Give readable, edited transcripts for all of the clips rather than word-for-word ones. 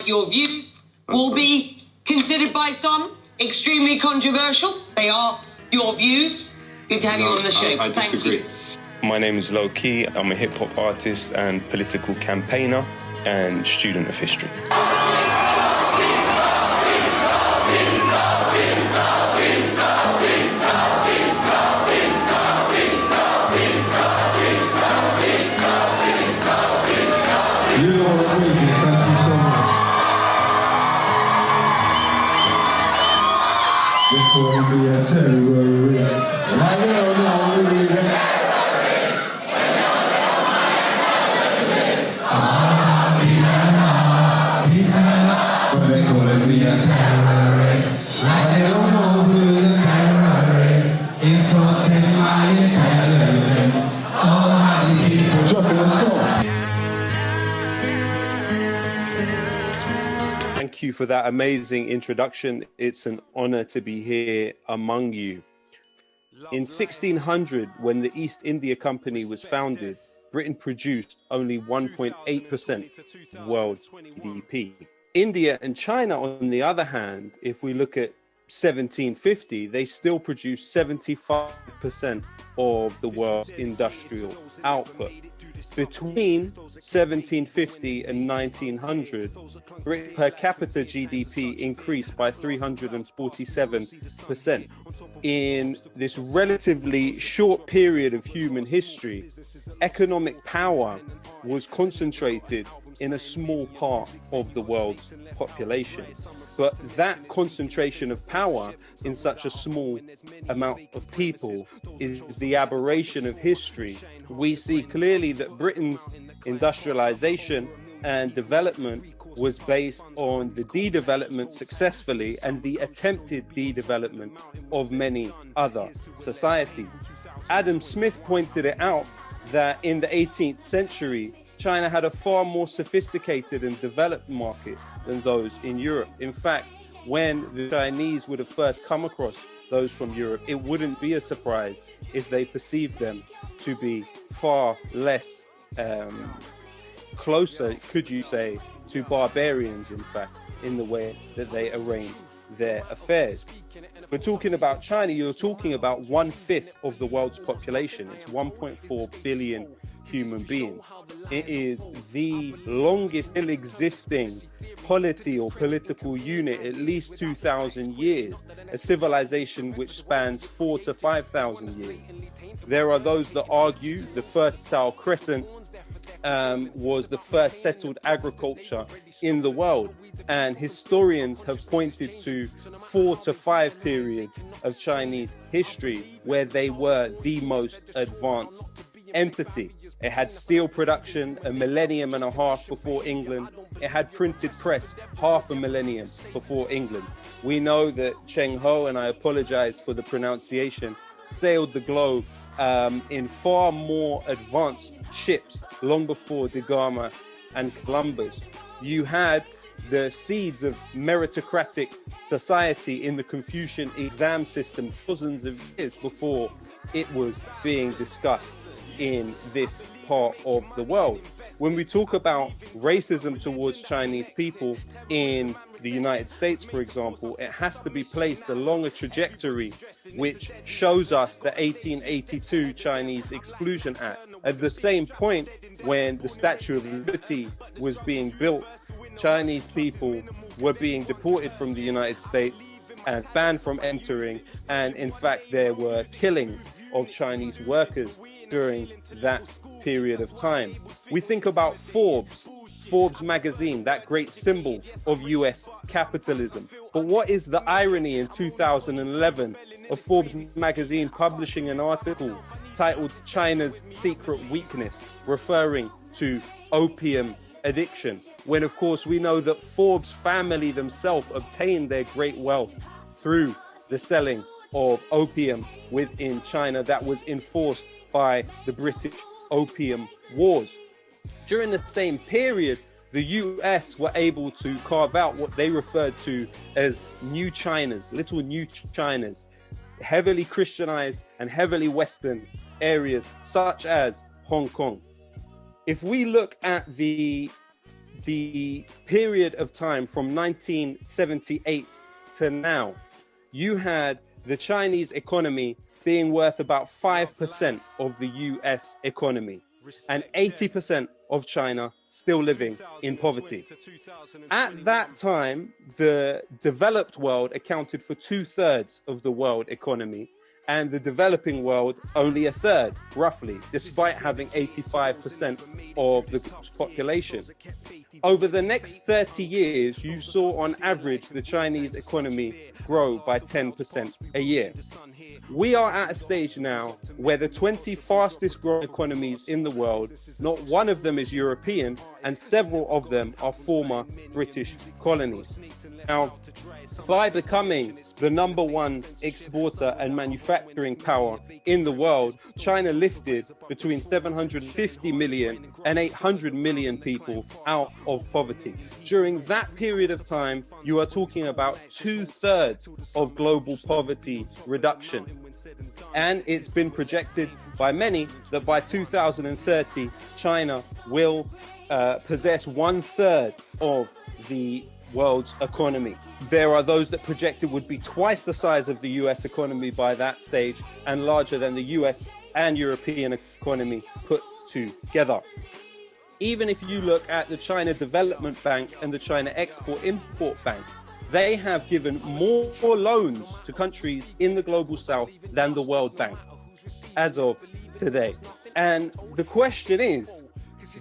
your view will be considered by some extremely controversial. They are your views. Good to have you on the show. I disagree. My name is Lowkey. I'm a hip-hop artist and political campaigner and student of history. You are amazing. Thank you so much. Before we be a terrorist, I don't know who we are. But they calling me a terrorist. Like they don't know who the terror is. Insulting my intelligence. All how these people dropping the score. Thank you for that amazing introduction. It's an honor to be here among you. In 1600, when the East India Company was founded, Britain produced only 1.8% of world GDP. India and China, on the other hand, if we look at 1750, they still produce 75% of the world's industrial output. Between 1750 and 1900, Britain per capita GDP increased by 347%. In this relatively short period of human history, economic power was concentrated in a small part of the world's population. But that concentration of power in such a small amount of people is the aberration of history. We see clearly that Britain's industrialization and development was based on the de-development successfully and the attempted de-development of many other societies. Adam Smith pointed it out that in the 18th century, China had a far more sophisticated and developed market than those in Europe. In fact, when the Chinese would have first come across those from Europe, it wouldn't be a surprise if they perceived them to be far less closer, could you say, to barbarians, in fact, in the way that they arranged their affairs. We're talking about China, you're talking about 1/5 of the world's population. It's 1.4 billion human beings. It is the longest still existing polity or political unit, at least 2,000 years, a civilization which spans 4,000 to 5,000 years. There are those that argue the Fertile Crescent was the first settled agriculture in the world, and historians have pointed to 4 to 5 periods of Chinese history where they were the most advanced entity. It had steel production a millennium and a half before England. It had printed press half a millennium before England. We know that Cheng Ho, and I apologize for the pronunciation, sailed the globe in far more advanced ships long before Da Gama and Columbus. You had the seeds of meritocratic society in the Confucian exam system thousands of years before it was being discussed in this part of the world. When we talk about racism towards Chinese people in the United States, for example, it has to be placed along a trajectory which shows us the 1882 Chinese Exclusion Act. At the same point when the Statue of Liberty was being built, Chinese people were being deported from the United States and banned from entering, and in fact there were killings of Chinese workers during that period of time. We think about Forbes magazine, that great symbol of US capitalism. But what is the irony in 2011 of Forbes magazine publishing an article titled China's Secret Weakness, referring to opium addiction, when of course we know that Forbes family themselves obtained their great wealth through the selling of opium within China that was enforced by the British Opium Wars. During the same period, the US were able to carve out what they referred to as new Chinas, little new Chinas, heavily Christianized and heavily Western areas such as Hong Kong. If we look at the the period of time from 1978 to now, you had the Chinese economy being worth about 5% of the US economy, and 80% of China still living in poverty. At that time, the developed world accounted for 2/3 of the world economy, and the developing world only 1/3, roughly, despite having 85% of the population. Over the next 30 years, you saw on average the Chinese economy grow by 10% a year. We are at a stage now where the 20 fastest growing economies in the world, not one of them is European, and several of them are former British colonies. Now, by becoming the #1 exporter and manufacturing power in the world, China lifted between 750 million and 800 million people out of poverty. During that period of time, you are talking about 2/3 of global poverty reduction. And it's been projected by many that by 2030, China will possess 1/3 of the world's economy. There are those that project it would be twice the size of the US economy by that stage, and larger than the US and European economy put together. Even if you look at the China Development Bank and the China Export-Import Bank, they have given more loans to countries in the global south than the World Bank as of today. And the question is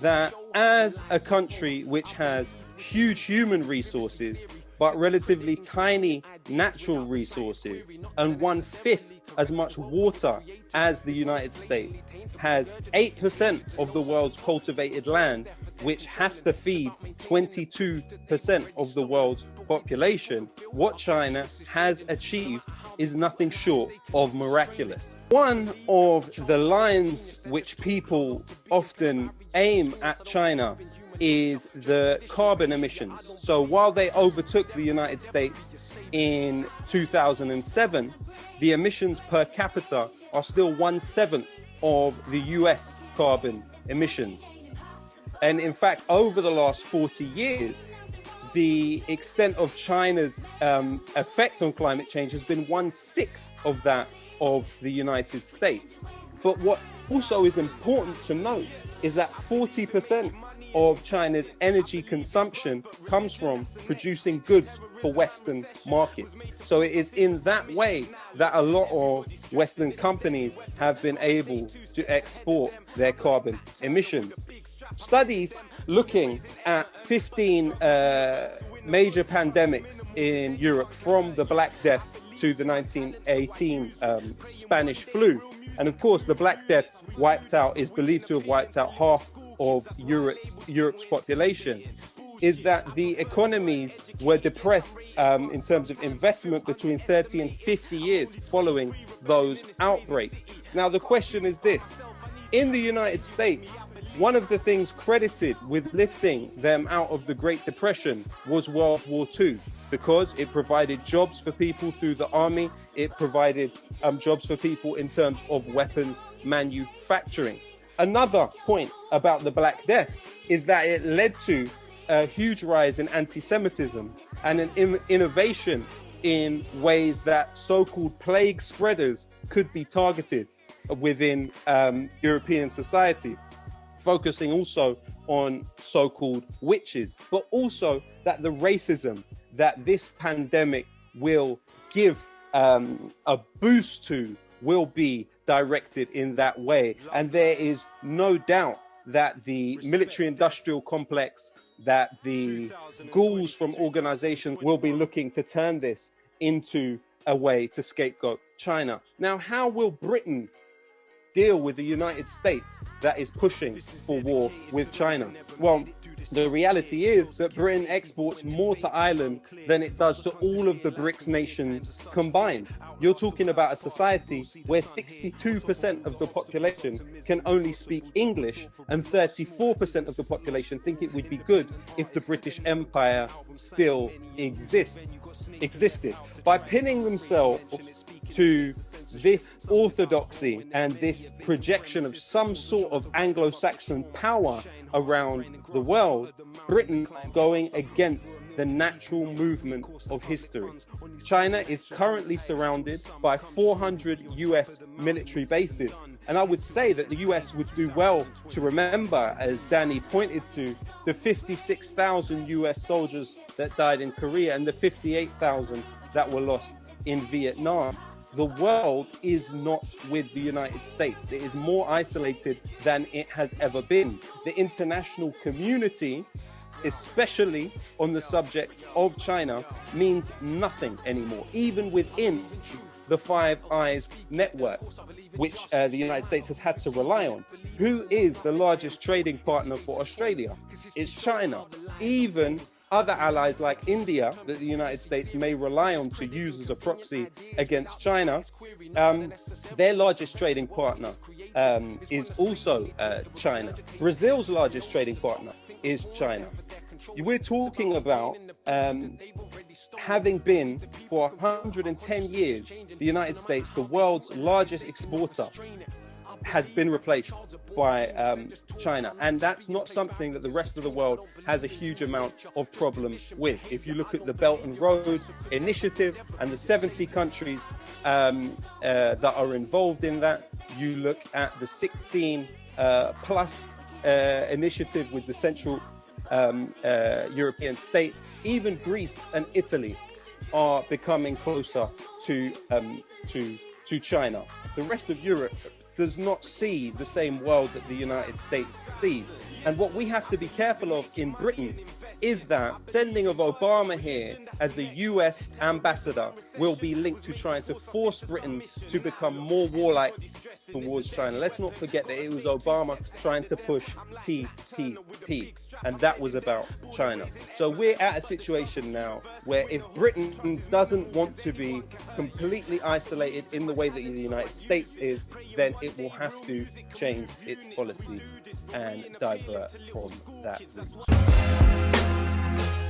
that as a country which has huge human resources, but relatively tiny natural resources, and 1/5 as much water as the United States, has 8% of the world's cultivated land, which has to feed 22% of the world's population, what China has achieved is nothing short of miraculous. One of the lines which people often aim at China is the carbon emissions. So while they overtook the United States in 2007, the emissions per capita are still 1/7 of the US carbon emissions. And in fact, over the last 40 years, the extent of China's effect on climate change has been 1/6 of that of the United States. But what also is important to note is that 40% of China's energy consumption comes from producing goods for Western markets. So it is in that way that a lot of Western companies have been able to export their carbon emissions. Studies looking at 15 major pandemics in Europe, from the Black Death to the 1918 Spanish flu. And of course, the Black Death is believed to have wiped out half of Europe's population, is that the economies were depressed in terms of investment between 30 and 50 years following those outbreaks. Now, the question is this. In the United States, one of the things credited with lifting them out of the Great Depression was World War II, because it provided jobs for people through the army. It provided jobs for people in terms of weapons manufacturing. Another point about the Black Death is that it led to a huge rise in anti-Semitism and an innovation in ways that so-called plague spreaders could be targeted within European society, focusing also on so-called witches, but also that the racism that this pandemic will give a boost to will be directed in that way. And there is no doubt that the military-industrial complex, that the ghouls from organizations will be looking to turn this into a way to scapegoat China. Now, how will Britain deal with the United States that is pushing for war with China? Well, the reality is that Britain exports more to Ireland than it does to all of the BRICS nations combined. You're talking about a society where 62% of the population can only speak English, and 34% of the population think it would be good if the British Empire still existed. By pinning themselves to this orthodoxy and this projection of some sort of Anglo-Saxon power around the world, Britain going against the natural movement of history. China is currently surrounded by 400 US military bases. And I would say that the US would do well to remember, as Danny pointed to, the 56,000 US soldiers that died in Korea and the 58,000 that were lost in Vietnam. The world is not with the United States. It is more isolated than it has ever been. The international community, especially on the subject of China, means nothing anymore, even within the Five Eyes network, which the United States has had to rely on. Who is the largest trading partner for Australia? It's China. Even other allies like India that the United States may rely on to use as a proxy against China, their largest trading partner is also China. Brazil's largest trading partner is China. We're talking about having been for 110 years, the United States, the world's largest exporter, has been replaced by China. And that's not something that the rest of the world has a huge amount of problem with. If you look at the Belt and Road Initiative and the 70 countries that are involved in that, you look at the 16 plus initiative with the Central European states, even Greece and Italy are becoming closer to China. The rest of Europe does not see the same world that the United States sees. And what we have to be careful of in Britain is that sending of Obama here as the US ambassador will be linked to trying to force Britain to become more warlike towards China. Let's not forget that it was Obama trying to push TPP, and that was about China. So we're at a situation now where if Britain doesn't want to be completely isolated in the way that the United States is, then it will have to change its policy and divert from that route.